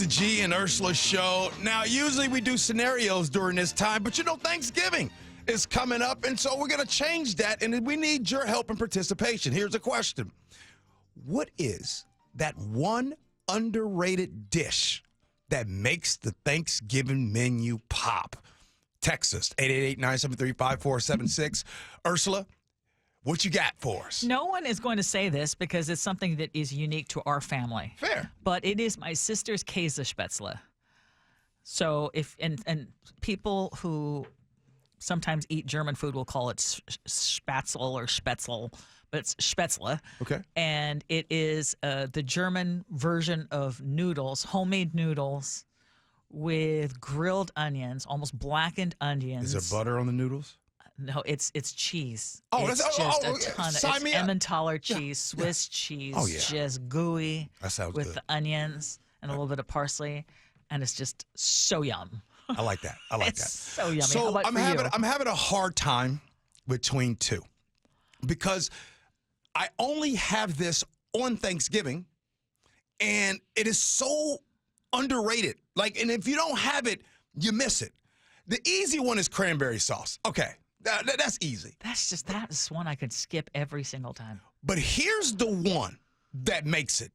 the Gee and Ursula Show. Now, usually we do scenarios during this time, but Thanksgiving is coming up, and so we're going to change that, and we need your help and participation. Here's a question. What is that one underrated dish that makes the Thanksgiving menu pop? Text us, 888-973-5476. Ursula, what you got for us? No one is going to say this because it's something that is unique to our family. Fair. But it is my sister's Käsespätzle. So and people who sometimes eat German food will call it Spatzel or Spätzle, but it's Spätzle. Okay. And it is the German version of noodles, homemade noodles with grilled onions, almost blackened onions. Is there butter on the noodles? No, it's cheese. Oh, it's that's just a ton of sign me up. Emmentaler cheese, Swiss cheese, Oh, yeah. just gooey. That sounds with good. the onions and a little bit of parsley, and it's just so yum. I like that. I like It's that. so yummy. How So about I'm for you? having a hard time between two because I only have this on Thanksgiving, and it is so underrated. And if you don't have it, you miss it. The easy one is cranberry sauce. Okay, that's easy. That is one I could skip every single time. But here's the one that makes it.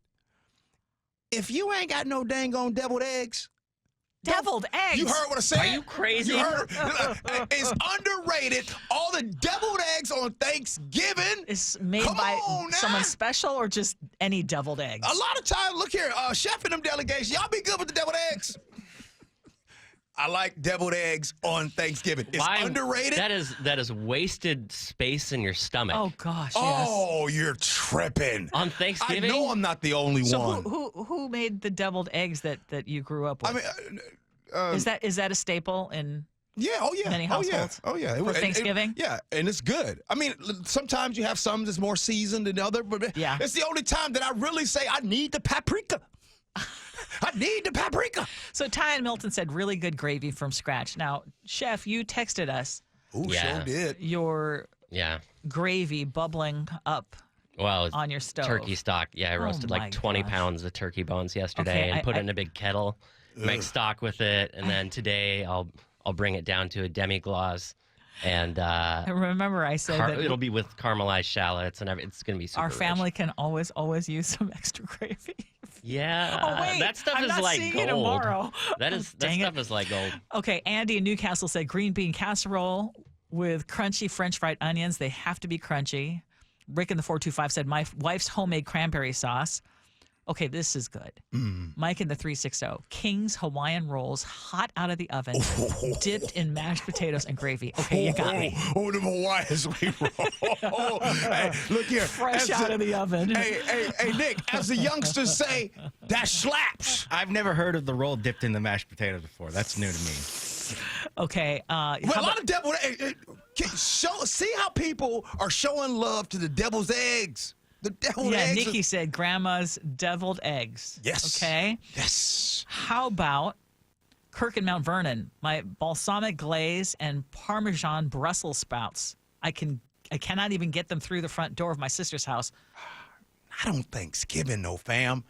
If you ain't got no dang on deviled eggs. Deviled eggs. You heard what I said? Are you crazy? You heard it's underrated. All the deviled eggs on Thanksgiving. Is made Come by on now. someone special or just any deviled eggs? A lot of times, look here, chef in them delegations, y'all be good with the deviled eggs. I like deviled eggs on Thanksgiving. It's underrated. That is wasted space in your stomach. Oh gosh. Oh, you're tripping. On Thanksgiving? I know I'm not the only Yes. So one. who made the deviled eggs that you grew up with? I mean, is that a staple in yeah, oh yeah, many households? Oh yeah, For Thanksgiving? Yeah, and it's good. I mean, sometimes you have some that's more seasoned than other, but Yeah. it's the only time that I really say I need the paprika. I need the paprika. So Ty and Milton said really good gravy from scratch. Now, Chef, you texted us Ooh, Yeah. sure did. your Yeah. gravy bubbling up Well, on your stove. turkey stock. Yeah, I roasted my like 20 gosh. pounds of turkey bones yesterday Okay, and put I- it in a big kettle. Make stock with it, and then today I'll bring it down to a demi-glace, and I remember I said that it'll be with caramelized shallots, and it's gonna be super our rich. family can always use some extra gravy. Yeah, Oh, wait, that stuff I'm is not like seeing gold. you tomorrow. That Dang it. stuff is like gold. Okay, Andy in Newcastle said green bean casserole with crunchy French fried onions. They have to be crunchy. Rick in the 425 said my wife's homemade cranberry sauce. Okay, this is good. Mike in the 360, King's Hawaiian rolls, hot out of the oven, dipped in mashed potatoes and gravy. Okay, you got me. Oh, the Hawaiian sweet roll. Hey, look here. Fresh out of the oven. Hey, Nick, as the youngsters say, that slaps. I've never heard of the roll dipped in the mashed potatoes before. That's new to me. Okay. Well, a lot of devil see how people are showing love to the devil's eggs. The deviled Yeah, eggs. Nikki said grandma's deviled eggs. Yes. Okay. Yes. How about Kirk and Mount Vernon? My balsamic glaze and Parmesan Brussels sprouts. I cannot even get them through the front door of my sister's house. I don't Thanksgiving, no, fam.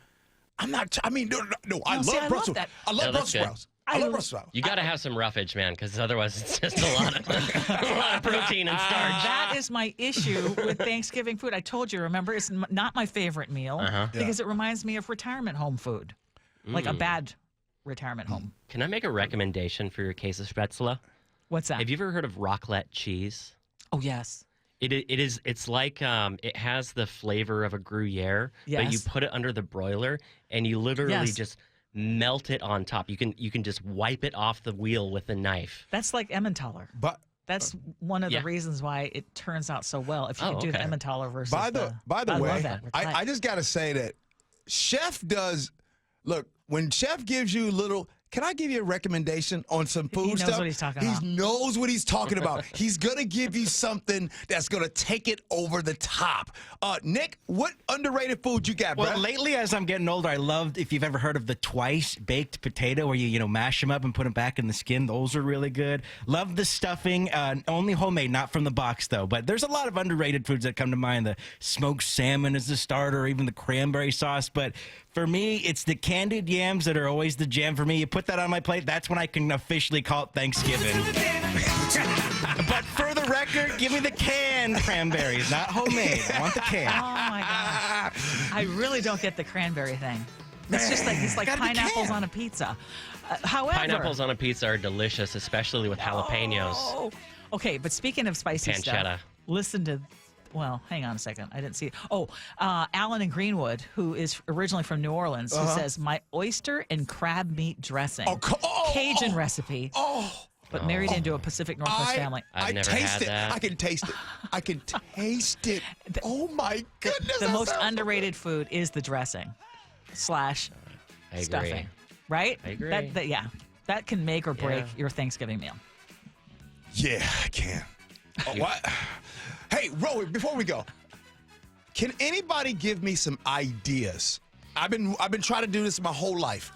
I'm not. I mean, no. I see, I love love Brussels. that. I love No, that's Brussels good. sprouts. I love Brussels sprouts. You got to have some roughage, man, because otherwise it's just a lot of protein and starch. That is my issue with Thanksgiving food. I told you, remember, it's not my favorite meal because it reminds me of retirement home food, like a bad retirement home. Can I make a recommendation for your Käsespätzle? What's that? Have you ever heard of raclette cheese? Oh, yes. It's like it has the flavor of a Gruyere, but you Yes. put it under the broiler and you literally Yes. just melt it on top. You can just wipe it off the wheel with a knife. That's like Emmentaler. But That's one of the Yeah. reasons why it turns out so well. If you could do the okay. Emmentaler versus by the I way, love that. I just got to say that Chef does look when Chef gives you little. Can I give you a recommendation on some food knows stuff? what he's talking about. He knows what he's talking about. He's going to give you something that's going to take it over the top. Nick, what underrated food you got, Well, bro? lately, as I'm getting older, I loved, if you've ever heard of the twice baked potato where you mash them up and put them back in the skin. Those are really good. Love the stuffing. Only homemade, not from the box, though. But there's a lot of underrated foods that come to mind. The smoked salmon is the starter, or even the cranberry sauce. But For me, it's the candied yams that are always the jam for me. You put that on my plate, that's when I can officially call it Thanksgiving. But for the record, give me the canned cranberries, not homemade. I want the can. Oh my god! I really don't get the cranberry thing. It's just like it's like Gotta be pineapples canned. on a pizza. However, Pineapples on a pizza are delicious, especially with jalapenos. Oh. Okay, but speaking of spicy Pancetta. stuff, listen to. Well, hang on a second. I didn't see it. Oh, Alan in Greenwood, who is originally from New Orleans, who says, my oyster and crab meat dressing. Cajun recipe. But married into a Pacific Northwest family. I've never taste had it. that. I can taste it. I can taste it. Oh my goodness. The that most sounds so underrated food is the dressing / I agree. stuffing. Right? I agree. Yeah. That can make or break Yeah. your Thanksgiving meal. Yeah, I can. Oh, what? Hey, Roy, before we go, can anybody give me some ideas? I've been trying to do this my whole life.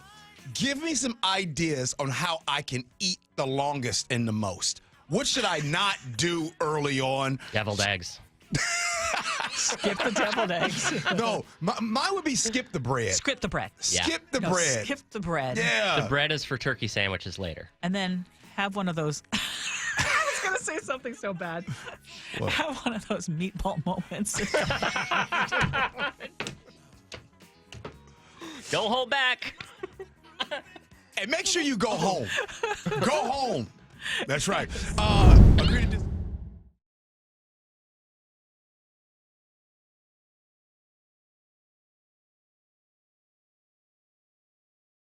Give me some ideas on how I can eat the longest and the most. What should I not do early on? Deviled eggs. Skip the deviled eggs. No, mine would be skip the bread. Skip the bread. Yeah. Skip the No, bread. Skip the bread. Yeah. The bread is for turkey sandwiches later. And then have one of those. I was going to say something so bad. Have one of those meatball moments. Don't hold back. And make sure you go home. Go home. That's right. Agree to dis-